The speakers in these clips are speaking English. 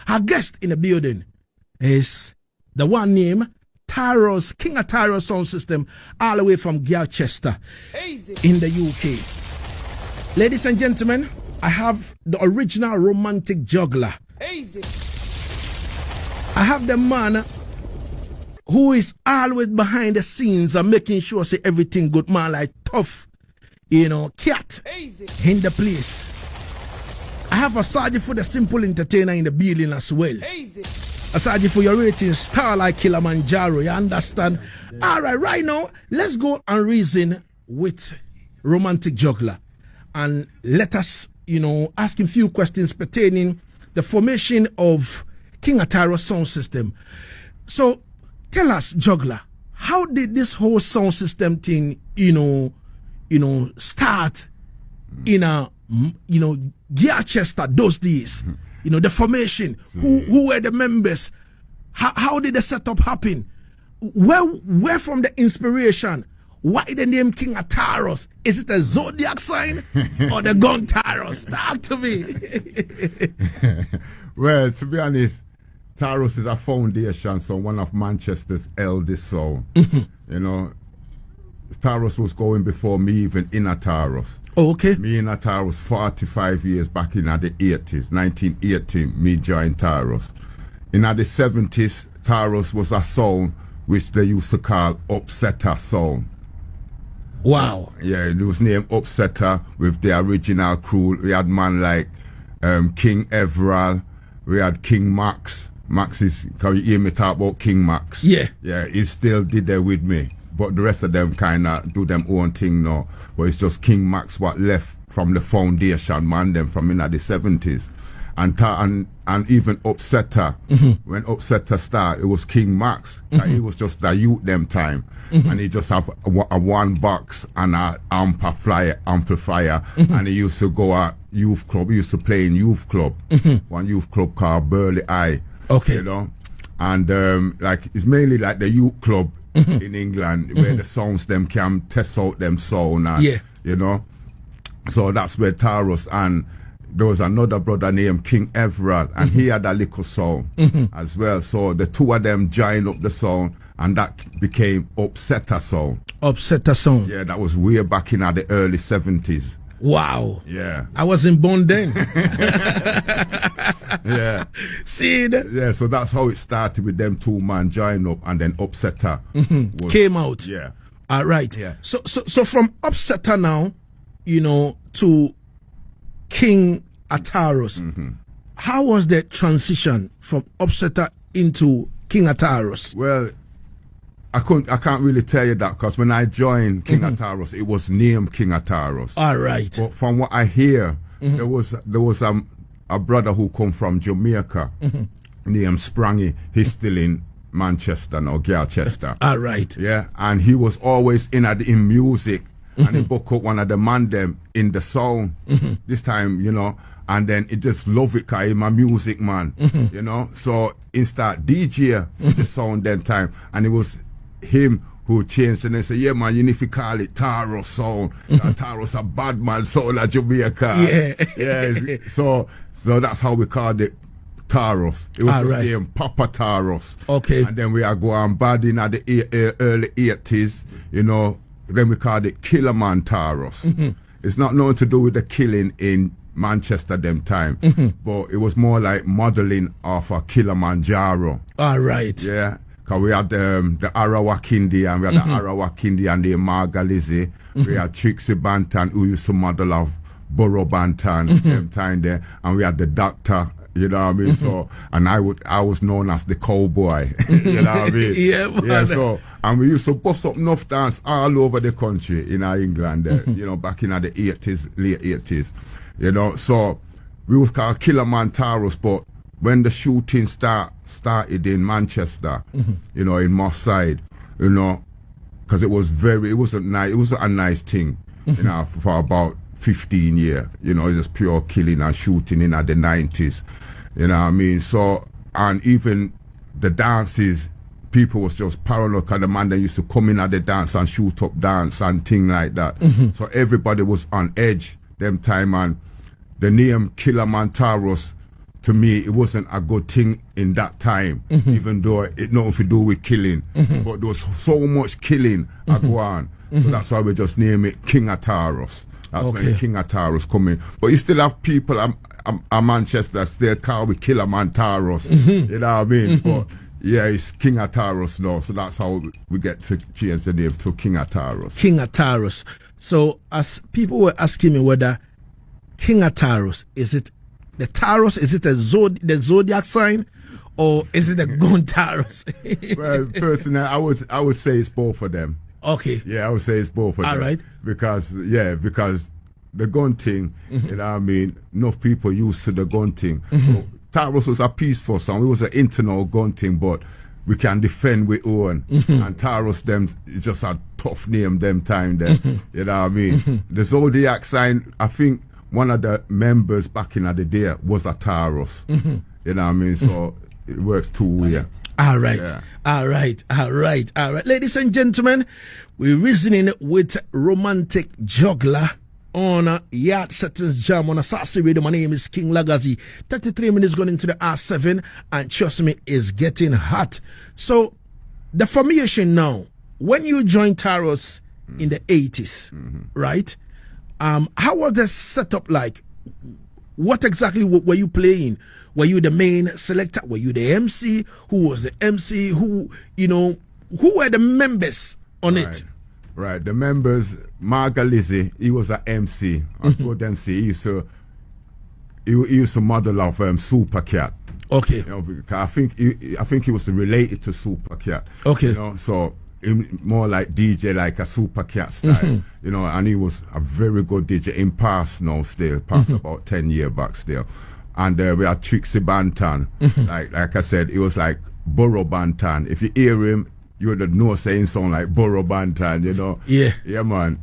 Our guest in the building is the one named Taurus, King of Taurus sound system, all the way from Galchester in the UK. Ladies and gentlemen, I have the original romantic juggler. I have the man who is always behind the scenes and making sure say everything good, man like Tuff, cat in the place. I have Osagyefo, the simple entertainer in the building as well. Osagyefo, your rating star like Kilimanjaro, you understand? All right now, let's go and reason with romantic juggler. And let us, ask him a few questions pertaining the formation of King of Taurus sound system. So, tell us, juggler, how did this whole sound system thing, start in a, Galchester those days? The formation, who were the members? How did the setup happen? Where from the inspiration? Why the name King of Taurus? Is it a zodiac sign or the gun Taurus? Talk to me. Well, to be honest, Taurus is a foundation, so one of Manchester's eldest soul. Taurus was going before me even in a Taurus. Oh, okay. Me in a Taurus 45 years back in the 80s, 1980, me joined Taurus. In the 70s, Taurus was a sound which they used to call Upsetter sound. Wow. Yeah, it was named Upsetter with the original crew. We had man like King Everall, we had King Max. Max is, can you hear me talk about King Max? Yeah. Yeah, he still did there with me. But the rest of them kind of do them own thing now. But it's just King Max what left from the foundation, man, them from in the 70s. And even Upsetter, when Upsetter started, it was King Max. He was just the youth them time. And he just have a one box and an amplifier. And he used to go at youth club. He used to play in youth club. One youth club called Burley Eye. Okay. And it's mainly like the youth club in England where the sounds them can test out them sound. And, So that's where Taurus, and there was another brother named King Everall, and he had a little sound as well. So the two of them joined up the sound, and that became Upsetter sound. Upsetter sound. Yeah, that was way back in the early 70s. Wow. Yeah. I wasn't born then. Yeah. See that? Yeah, so that's how it started with them two man join up, and then Upsetter came out. Yeah. All right. Yeah. So from Upsetter now, to King of Taurus, how was the transition from Upsetter into King of Taurus? Well, I can't really tell you that, because when I joined King of Taurus, it was named King of Taurus. All right. But from what I hear, there was a brother who come from Jamaica named Sprangy. He's still in Manchester now, Galchester. All right. Yeah, and he was always in music, and he booked up one of the man them in the sound. This time, and then he just love it, because he's my music man, So he start DJ for the sound that time, and it was him who changed, and they say, yeah man, you need to call it Taurus sound. Taurus a bad man sound of Jamaica. Yeah. So that's how we called it Taurus. It was the same Papa Taurus. Okay. And then we are going bad in the early 80s, then we called it Killerman Taurus. It's not nothing to do with the killing in Manchester them time, but it was more like modeling of a Kilimanjaro. All right. Yeah. Because we had the Arawakindi, and we had the Arawakindi and the Margalizzi. We had Trixie Bantan, who used to model of Borough Bantan them time there. And we had the Doctor, you know what I mean? So, and I was known as the cowboy, you know what I mean? Yeah, so, and we used to bust up enough dance all over the country in England, back in the 80s, late 80s, So, we was called Killerman Taurus, but when the shooting started in Manchester, in Moss Side, because it wasn't nice. It wasn't a nice thing, for about 15 years. It was pure killing and shooting in the 90s. You know what I mean? So, and even the dances, people was just paranoid, because the man that used to come in at the dance and shoot up dance and thing like that. So everybody was on edge them time, and the name Killerman Taurus to me, it wasn't a good thing in that time, even though it nothing to do with killing. But there was so much killing go on. So that's why we just name it King of Taurus. That's when King of Taurus come in. But you still have people at Manchester that still call we Killer Man Taurus. You know what I mean? But yeah, it's King of Taurus now. So that's how we get to change the name to King of Taurus. King of Taurus. So as people were asking me whether King of Taurus, is it the Taurus, is it the zodiac sign, or is it the gun Taurus? Well, personally, I would say it's both of them. Okay. Yeah, I would say it's both of them. All right. Because the gun thing, you know what I mean, enough people used to the gun thing. So, Taurus was a peaceful song. It was an internal gun thing, but we can defend with own. And Taurus, them, it's just a tough name them time then. You know what I mean? The zodiac sign, I think one of the members back in the day was a Taurus. You know what I mean? So it works two ways. All right. Yeah. All right. Ladies and gentlemen, we're reasoning with romantic juggler on Yaad Settingz Jam on Asaase Radio. My name is King Lagazi. 33 minutes going into the R7, and trust me, it's getting hot. So the formation now, when you joined Taurus in the 80s, right? How was the setup like? What exactly were you playing? Were you the main selector? Were you the MC? Who was the MC? Who were the members on it? Right, the members, Margalizzi, he was an MC, a good MC. He used to model of Super Cat. Okay. You know, because I think he was related to Super Cat. Okay. You know, so more like DJ, like a Super Cat style. You know, and he was a very good DJ in past now still, past about 10 years back still. And we had Trixie Bantan. Like I said, it was like Burro Bantan. If you hear him, you would know saying something like Burro Bantan, you know. Yeah. Yeah, man.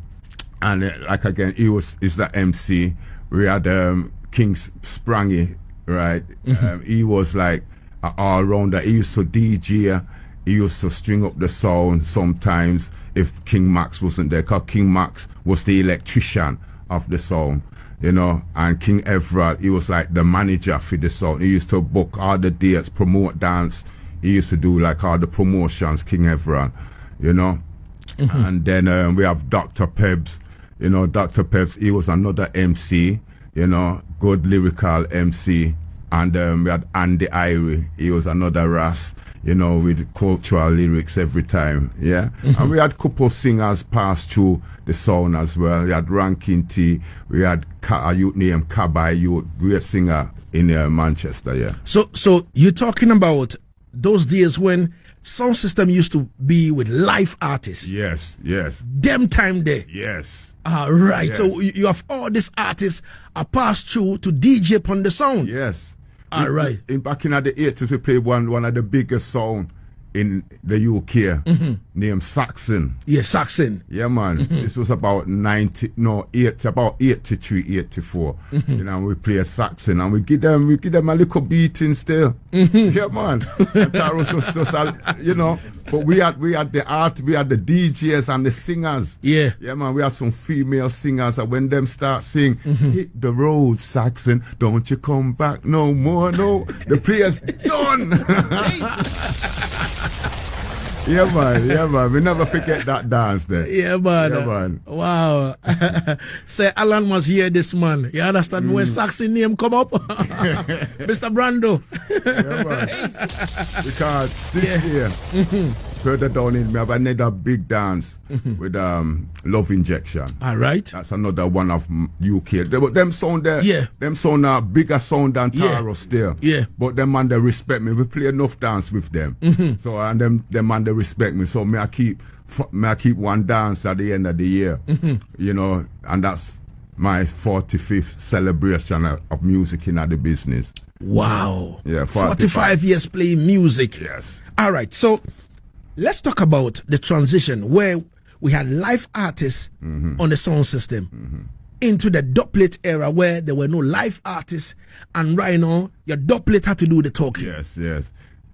And like again, he's the MC. We had King Sprangy, right? He was like an all-rounder. He used to DJ. He used to string up the sound sometimes if King Max wasn't there, because King Max was the electrician of the sound, you know. And King Everard, he was like the manager for the sound. He used to book all the dates, promote dance. He used to do like all the promotions, King Everard, you know. And then we have Dr. Pebbs, you know. Dr. Pebbs, he was another MC, you know, good lyrical MC. And we had Andy Irie, he was another Ras, you know, with cultural lyrics every time, yeah. And we had couple singers pass through the sound as well. We had Rankin T, we had a youth named Kabai, youth, great singer in Manchester, yeah. So you're talking about those days when sound system used to be with live artists. Yes. Them time there. Yes. All right. Yes. So you have all these artists are passed through to DJ upon the sound. Yes. All right. Back in the 80s, we played one of the biggest sound in the UK named Saxon. Yeah, Saxon. Yeah, man. This was about 83, 84. You know, we play Saxon and we give them a little beating still. Yeah, man. And Taurus was just, you know, but we had the art, we had the DJs and the singers. Yeah. Yeah, man. We had some female singers, and when them start sing, hit the road, Saxon, don't you come back no more, no. The players done. Yeah, man. We never forget that dance there. Yeah, man. Wow. Say Alan was here, this man. You understand when Saxon name come up? Mr. Brando. Yeah, man. Because this year, further down in, we have another big dance with Love Injection. All right. That's another one of UK. Them sound there. Yeah. Them sound a bigger sound than Taurus still. Yeah. But them man, they respect me. We play enough dance with them. So and them man, they respect me. So may I keep one dance at the end of the year. You know, and that's my 45th celebration of music in the business. Wow. Yeah, 45 years playing music. Yes. All right. So let's talk about the transition where we had live artists on the sound system into the dubplate era where there were no live artists, and right now your dubplate had to do the talking. Yes.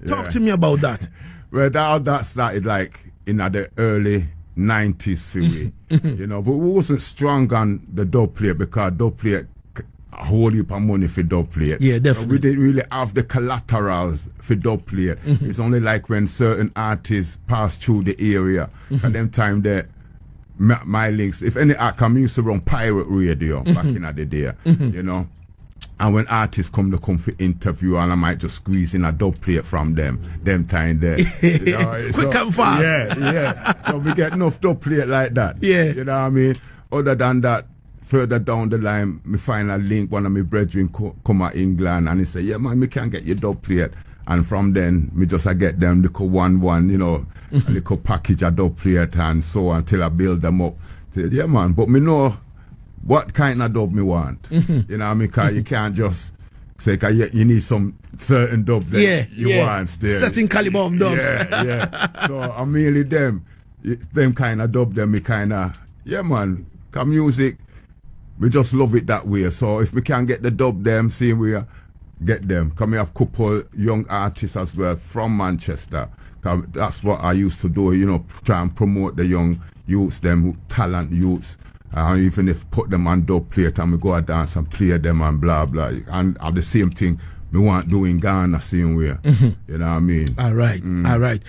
Talk to me about that. Well, that started like in the early 90s for me, you know, but we wasn't strong on the dubplate because dubplate a whole heap of money for dub plate. Yeah, definitely. We didn't really have the collaterals for dub plate. It's only like when certain artists pass through the area. At them time there, my links, if any act come, used to run pirate radio back in the day, you know. And when artists come for interview, and I might just squeeze in a dub plate from them time there. You know, Quick and fast. Yeah. So we get enough dub plate like that. Yeah. You know what I mean? Other than that, further down the line, me find a link, one of my brethren come to England, and he say, yeah man, me can get your dub plate. And from then, me just get them little one, you know, a little package of dub plate and so on until I build them up. Say, yeah man, but me know what kind of dub me want. You know what I mean? Because you can't just say, cause you need some certain dub that you want still. Certain caliber of dubs. Yeah. So I mainly them kind of dub, them me kind of, yeah man, cause music, we just love it that way. So if we can get the dub them, see we get them. Cause we have couple young artists as well from Manchester. Cause that's what I used to do, you know, try and promote the young youths, them talent youths. Even if put them on dub plate and we go and dance and play them and blah blah. And the same thing we want do in Ghana same way. You know what I mean? All right. All right.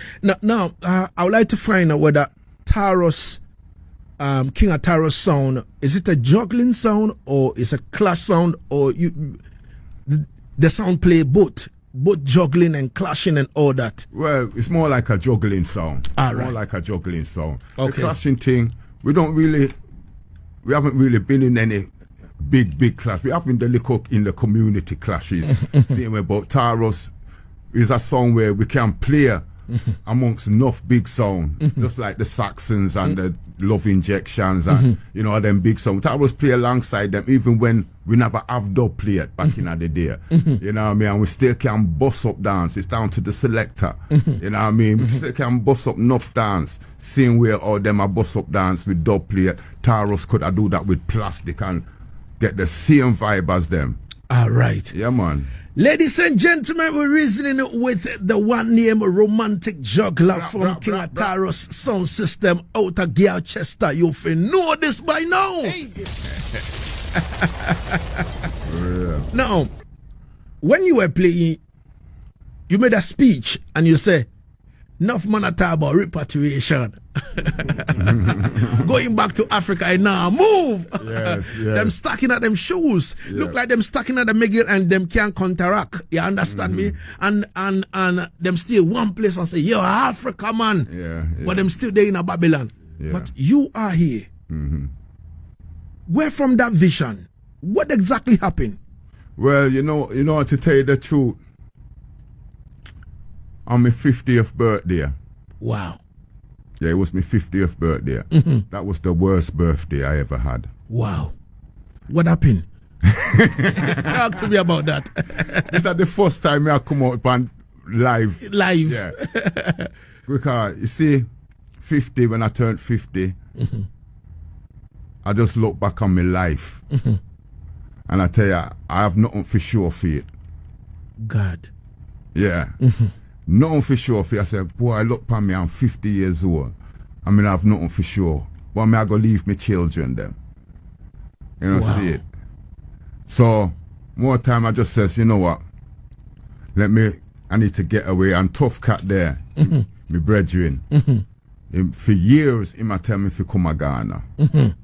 Now I would like to find out whether Taurus, King of Taurus sound, is it a juggling sound or is a clash sound, or the sound play both juggling and clashing and all that? Well, it's more like a juggling sound. All right. More like a juggling sound. Okay. The clashing thing, we haven't really been in any big clash. We have been in the community clashes. Same way, but Taurus is a song where we can play amongst enough big sound, just like the Saxons and the Love Injections and you know them big songs. Taurus play alongside them even when we never have dub plate back in the day. You know what I mean? And we still can bust up dance. It's down to the selector. You know what I mean? We still can bust up enough dance. Same way all them a bust up dance with dub plate. Taurus could do that with plastic and get the same vibe as them. All right. Yeah, man. Ladies and gentlemen, we're reasoning with the one name Romantic Juggler from King of Taurus sound system out of Chester. You know this by now. Now, when you were playing, you made a speech and you say, enough man at about repatriation. Going back to Africa and now move. Yes. Them stacking at them shoes. Look like them stacking at the McGill and them can't counteract. You understand me? And them still one place and say, yo, Africa man. Yeah. But them still there in a Babylon. Yeah. But you are here. Where from that vision? What exactly happened? Well, you know, to tell you the truth, on my 50th birthday. Wow. Yeah, it was my 50th birthday. That was the worst birthday I ever had. Wow. What happened? Talk to me about that. This is the first time I come out on live. Yeah. Because, you see, 50, when I turned 50, I just look back on my life. And I tell you, I have nothing for sure for it. God. Yeah. Nothing for sure for it. I said, boy, I look upon me, I'm 50 years old. I mean, I have nothing for sure. But I mean, I go leave my children them. You know, see it. So, more time I just says, you know what? I need to get away. And Tuff cat there, my brethren. For years, he might tell me if you come to Ghana. You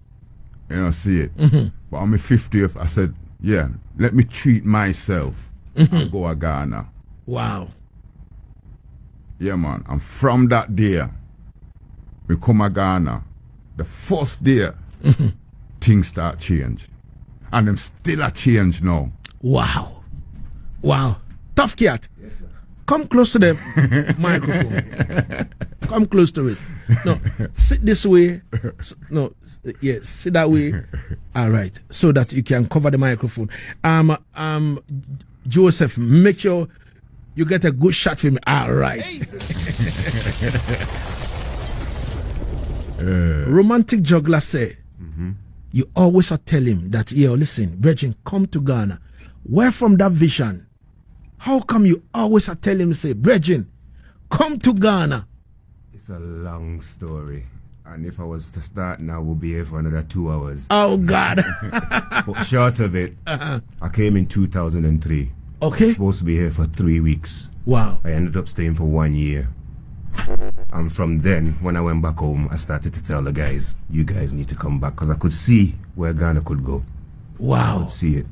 know, see it. But on my 50th, I said, yeah, let me treat myself and go to Ghana. Wow. Yeah, man. And from that day, we come to Ghana. The first day, things start change. And them still a change now. Wow. Wow. Tuff cat. Yes, sir. Come close to the microphone. Come close to it. No, sit this way. No, yes, sit that way. All right. So that you can cover the microphone. Joseph, make sure you get a good shot for me. All right. Romantic Juggler said, you always tell him that, yo, listen, Virgin, come to Ghana. Where from that vision? How come you always tell him, say, Virgin, come to Ghana? It's a long story. And if I was to start now, we'll be here for another 2 hours. Oh, God. But short of it, I came in 2003. Okay. Supposed to be here for 3 weeks. Wow. I ended up staying for 1 year. And from then, when I went back home, I started to tell the guys, you guys need to come back, because I could see where Ghana could go. Wow. I could see it.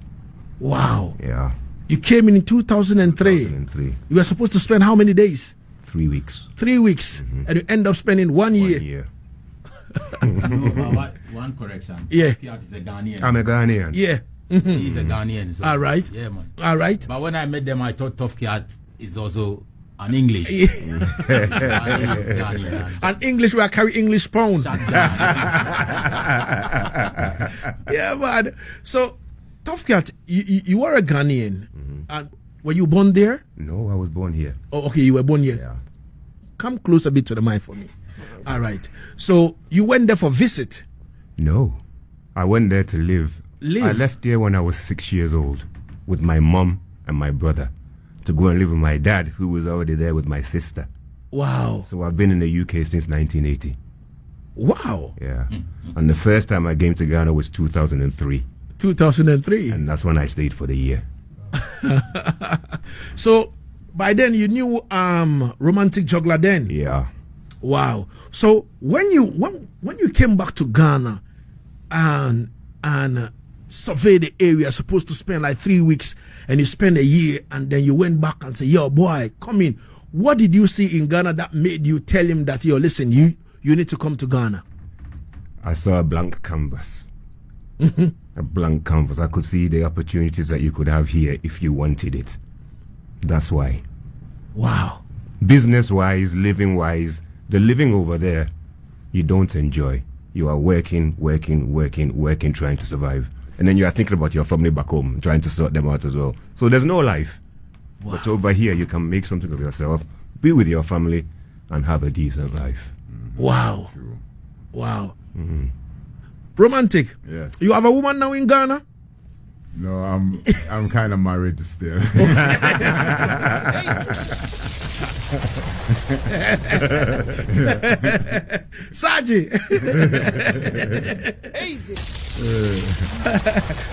Wow. Yeah. You came in 2003. 2003. You were supposed to spend how many days? 3 weeks. 3 weeks. And you end up spending 1 year. 1 year. No, one correction. Yeah. Fiat is a Ghanaian. I'm a Ghanaian. Yeah. He's a Ghanaian. So, All right. Yeah, man. All right. But when I met them, I thought Tuff is also an English. Yeah. He's Ghanaian. And English, we carry English pound. Shut down. Yeah, man. So, Tough Cat, you are a Ghanaian. And were you born there? No, I was born here. Oh, okay, you were born here. Yeah. Come close a bit to the mic for me. All right. So, you went there for visit? No. I went there to live. I left here when I was 6 years old with my mom and my brother to go and live with my dad, who was already there with my sister. Wow. So I've been in the UK since 1980. Wow. Yeah. And the first time I came to Ghana was 2003. 2003. And that's when I stayed for the year. So, by then you knew Romantic Juggla then? Yeah. Wow. So when you came back to Ghana and surveyed the area, supposed to spend like 3 weeks, and you spent a year, and then you went back and said, yo, boy, come in. What did you see in Ghana that made you tell him that, yo, listen, you need to come to Ghana? I saw a blank canvas. A blank canvas. I could see the opportunities that you could have here if you wanted it. That's why. Wow. Business-wise, living-wise, the living over there, you don't enjoy. You are working, trying to survive. And then you are thinking about your family back home, trying to sort them out as well. So there's no life. Wow. But over here, you can make something of yourself, be with your family, and have a decent life. Wow. Wow. Romantic. Yes. You have a woman now in Ghana? No, I'm kind of married still. Saji. Easy.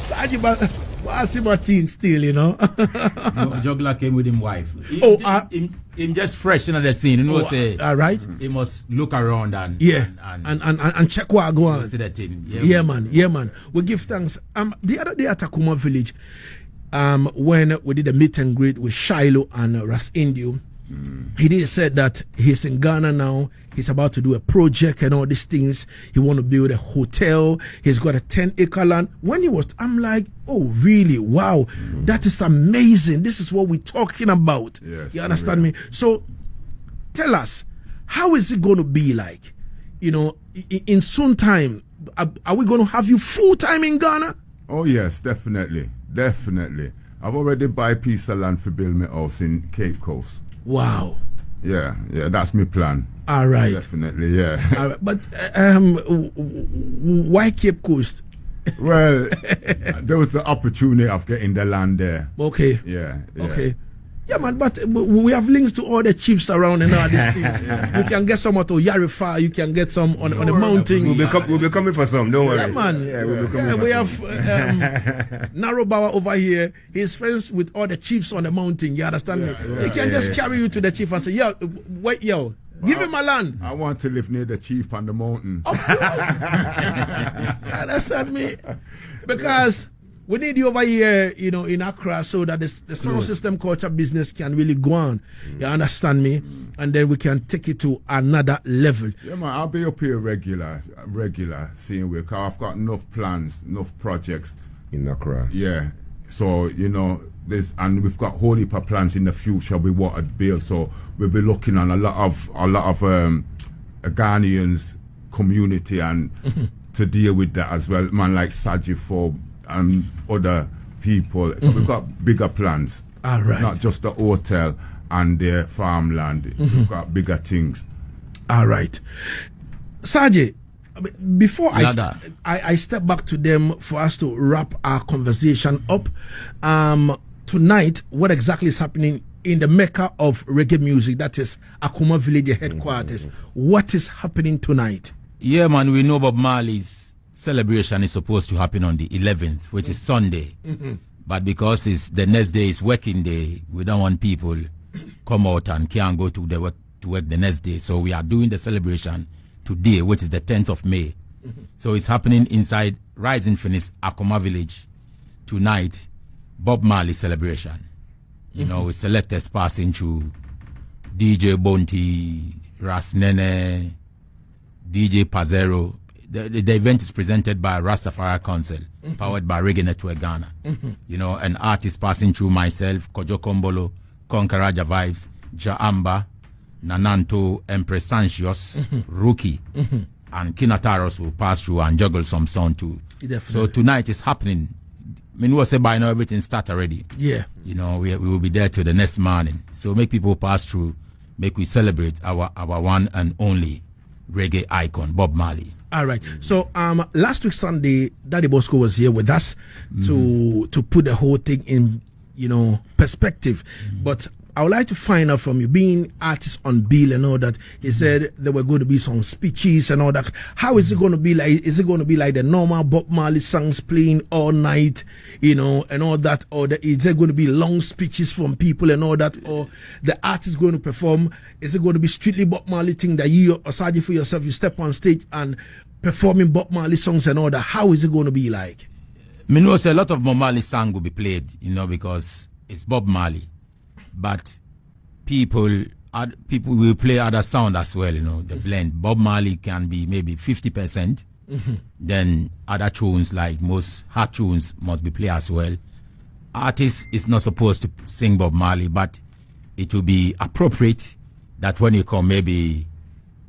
Saji, but I see my teen still, you know. No, Juggla came with him wife. Him just fresh in the scene. You know, say, all right. He must look around and and check what go on. See that thing. Yeah, man. We give thanks. The other day at Akuma village, when we did a meet and greet with Shiloh and Ras Indio, he did said that he's in Ghana now. He's about to do a project and all these things. He want to build a hotel. He's got a 10-acre land. When he was, I'm like, oh, really? Wow. That is amazing. This is what we're talking about. Yes, you understand me? So tell us, how is it going to be like? You know, in soon time, are we going to have you full-time in Ghana? Oh, yes, definitely. I've already buy a piece of land for build my house in Cape Coast. Wow. Yeah, that's my plan. All right. Definitely, yeah. All right. But why Cape Coast? Well, there was the opportunity of getting the land there. Okay. Yeah. Okay. Yeah, man, but we have links to all the chiefs around and all these things. You can get some at Yarifa, you can get some on the mountain. We'll be coming for some, don't worry. Yeah, man. Yeah, we'll be coming for we some. have Narrow over here. He's friends with all the chiefs on the mountain. You understand me? He can just carry you to the chief and say, yo, wait, yo. Give him my land. I want to live near the chief on the mountain. Of course. Understand me? Because we need you over here, you know, in Accra, so that the sound system culture business can really go on. You understand me? And then we can take it to another level. Yeah, man, I'll be up here regular, seeing where, because I've got enough plans, enough projects. In Accra. Yeah. So, you know, and we've got whole heap of plans in the future we want to build. So we'll be looking on a lot of Ghanaians community and to deal with that as well. Man like Osagyefo and other people. We've got bigger plans. All right. Not just the hotel and the farmland. We've got bigger things. All right. Saji, before I step back to them for us to wrap our conversation up, tonight, what exactly is happening in the mecca of reggae music, that is Akuma Village headquarters? What is happening tonight? Yeah, man, we know Bob Marley's celebration is supposed to happen on the 11th, which is Sunday. But because it's the next day is working day, we don't want people come out and can't go to work the next day. So we are doing the celebration today, which is the 10th of May. So it's happening inside Rising Phoenix, Akoma Village tonight. Bob Marley celebration. You know, with selectors passing through DJ Bonti, Ras Nene, DJ Pazero. The event is presented by Rastafari Council, powered by Reggae Network Ghana. You know, an artist passing through myself, Kojo Kombolo, Konkaraja Vibes, Jaamba, Nananto, Empress Sancios, Rookie, and Taurus will pass through and juggle some sound too. Definitely. So tonight is happening. I mean, we'll say by now everything start already. Yeah. You know, we will be there till the next morning. So make people pass through, make we celebrate our one and only reggae icon, Bob Marley. All right. So last week Sunday, Daddy Bosco was here with us to put the whole thing in, you know, perspective. But I would like to find out from you, being artist on bill and all that. He said there were going to be some speeches and all that. How is it going to be like? Is it going to be like the normal Bob Marley songs playing all night, you know, and all that? Or is there going to be long speeches from people and all that? Or the artist going to perform? Is it going to be strictly Bob Marley thing that you, Osagyefo for yourself, you step on stage and performing Bob Marley songs and all that? How is it going to be like? I know a lot of Bob Marley songs will be played, you know, because it's Bob Marley. But people will play other sound as well, you know, the blend. Bob Marley can be maybe 50%. Then other tunes, like most hard tunes, must be played as well. Artist is not supposed to sing Bob Marley, but it will be appropriate that when you come, maybe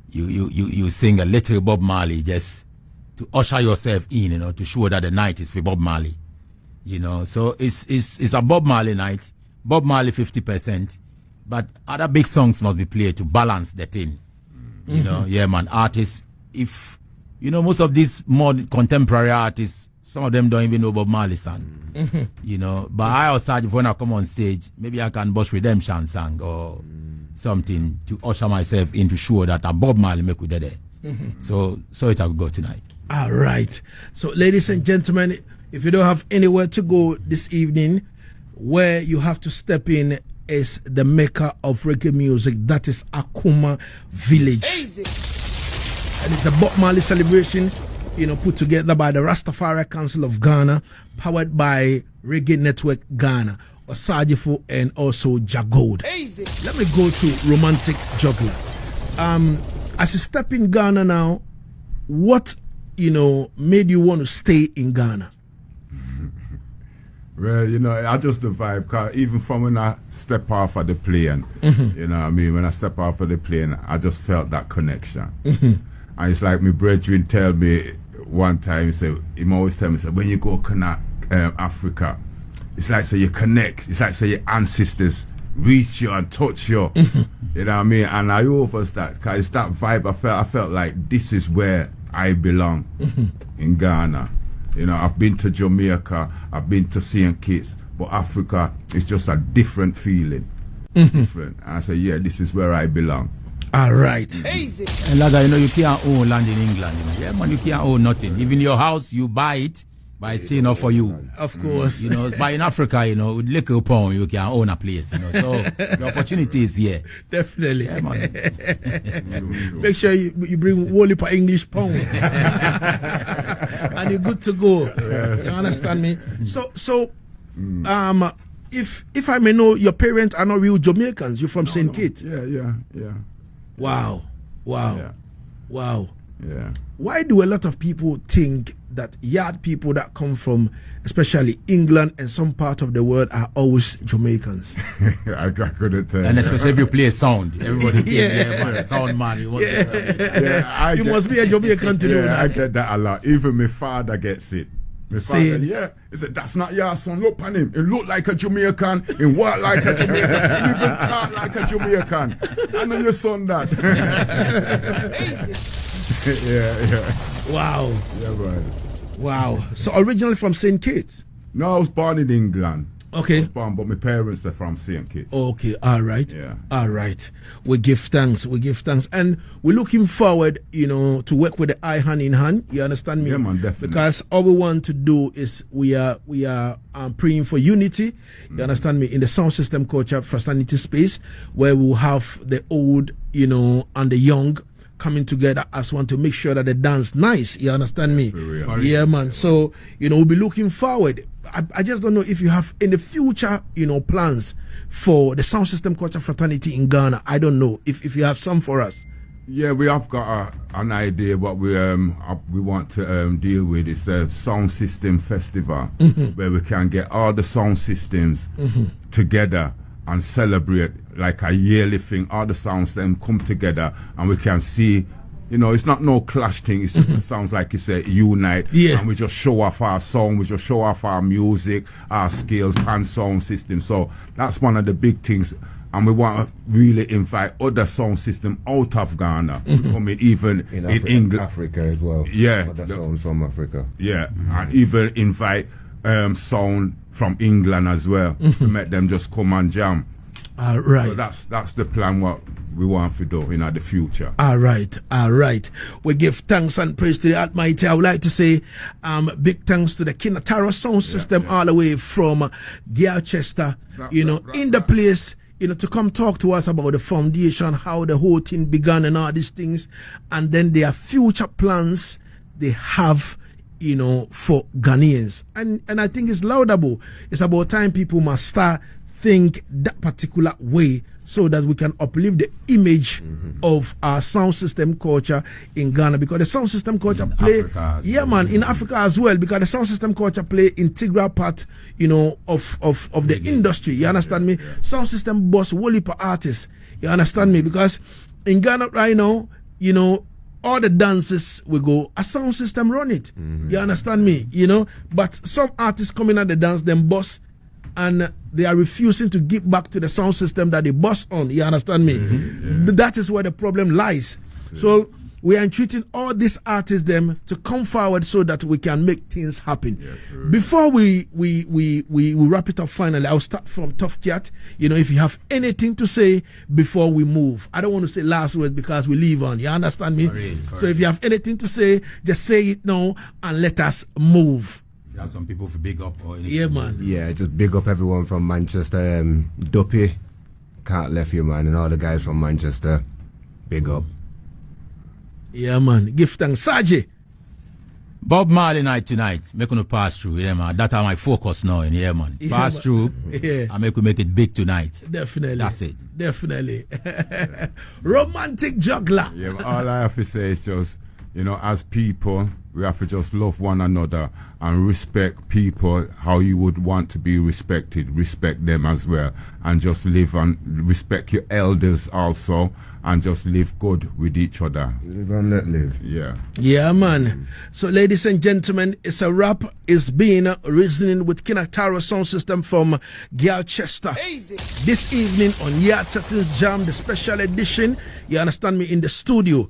you sing a little Bob Marley just to usher yourself in, you know, to show that the night is for Bob Marley. You know, so it's a Bob Marley night. Bob Marley 50%, but other big songs must be played to balance the thing. You know, yeah, man. Artists, if you know, most of these more contemporary artists, some of them don't even know Bob Marley song. You know, but I also, when I come on stage, maybe I can bust Redemption song or something to usher myself in to show that a Bob Marley make with there. So it will go tonight. All right. So, ladies and gentlemen, if you don't have anywhere to go this evening, where you have to step in is the maker of reggae music, that is Akoma Village. And it's a Bob Marley celebration, you know, put together by the Rastafari Council of Ghana, powered by Reggae Network Ghana, Osagyefo and also Juggla. Let me go to Romantic Juggla. As you step in Ghana now, what, you know, made you want to stay in Ghana? Well, you know, I just the vibe, cause even from when I step off of the plane, you know what I mean, when I step off of the plane, I just felt that connection. And it's like my brethren tell me one time, he always tell me, when you go to Africa, it's like you connect, it's like your ancestors reach you and touch you, you know what I mean? And I offers that, cause it's that vibe I felt like this is where I belong in Ghana. You know, I've been to Jamaica, I've been to St. Kitts, but Africa is just a different feeling. Different. And I say, yeah, this is where I belong. All right. And like, you know, you can't own land in England. You know? Yeah, man, you can't own nothing. Even your house, you buy it by saying not for you. Of course. You know, but in Africa, you know, with little pound, you can own a place, you know. So the opportunity is here. Definitely. Yeah, man. Make sure you bring Wally per English pound. And you're good to go. Yes. You understand me? So if I may know, your parents are not real Jamaicans. You're from St. Kitts. Yeah. Wow. Yeah. Wow. Yeah. Why do a lot of people think that Yaad people that come from especially England and some part of the world are always Jamaicans? I couldn't tell. And especially if you play sound, everybody thinks, yeah, man, sound man. You must be a Jamaican to know that. I get that a lot. Even my father gets it. My father, he said, that's not your son. Look on him. He look like a Jamaican. He walk like a Jamaican. He even talk like a Jamaican. I know your son that. Yeah. Wow. Yeah, right. Wow. So originally from St. Kitts? No, I was born in England. Okay. Born, but my parents are from St. Kitts. Okay, all right. Yeah. All right. We give thanks. And we're looking forward, to work with the eye hand in hand. You understand me? Yeah, man, definitely. Because all we want to do is we are praying for unity. You understand me? In the sound system culture fraternity space, where we'll have the old, and the young coming together as one to make sure that they dance nice. You understand me? Yeah, man. So, we'll be looking forward. I just don't know if you have in the future, plans for the sound system culture fraternity in Ghana. I don't know if you have some for us. Yeah, we have got an idea what we want to deal with. It's a sound system festival where we can get all the sound systems together and celebrate like a yearly thing. All the sounds then come together and we can see, it's not no clash thing. It's just it sounds like it's a unite. Yeah. And we just show off our song, we just show off our music, our skills and sound system. So that's one of the big things. And we want to really invite other sound system out of Ghana. I mean, even in England. Africa as well. Yeah. Other sounds from Africa. Yeah. And even invite sound from England as well. To make them just come and jam. All right. So that's the plan what we want to do in the future. All right. We give thanks and praise to the Almighty. I would like to say big thanks to the Taurus sound system all the way from Galchester, in the place, to come talk to us about the foundation, how the whole thing began and all these things. And then their future plans they have, for Ghanaians. And I think it's laudable. It's about time people must start think that particular way so that we can uplift the image of our sound system culture in Ghana, because the sound system culture in play Africa in Africa as well, because the sound system culture play integral part of the industry. You understand me? Sound system boss whole heap of artists. You understand me? Because in Ghana right now, all the dances we go, a sound system run it. You understand me? But some artists coming at the dance, them boss, and they are refusing to give back to the sound system that they boss on. You understand me? That is where the problem lies. So we are entreating all these artists them to come forward so that we can make things happen. Before we wrap it up finally, I'll start from Tuff Cat. If you have anything to say before we move. I don't want to say last words because we leave on. You understand me? So if you have anything to say, just say it now and let us move. There are some people for big up or anything. Yeah, man. Yeah, just big up everyone from Manchester. Duppy, can't left you, man, and all the guys from Manchester. Big up. Yeah, man. Give thanks. Saji. Bob Marley night tonight. Make no pass through. Yeah, man. That's my focus now. Yeah, man. Pass through. Yeah. And make it big tonight. Definitely. That's it. Definitely. Romantic juggler. Yeah, but all I have to say is just, as people, we have to just love one another and respect people how you would want to be respected. Respect them as well. And just live and respect your elders also. And just live good with each other. Live and let live. Yeah. Yeah, man. So, ladies and gentlemen, it's a wrap. It's been Reasoning with Taurus sound system from Galchester. This evening on Yaad Settingz Jam, the special edition. You understand me? In the studio.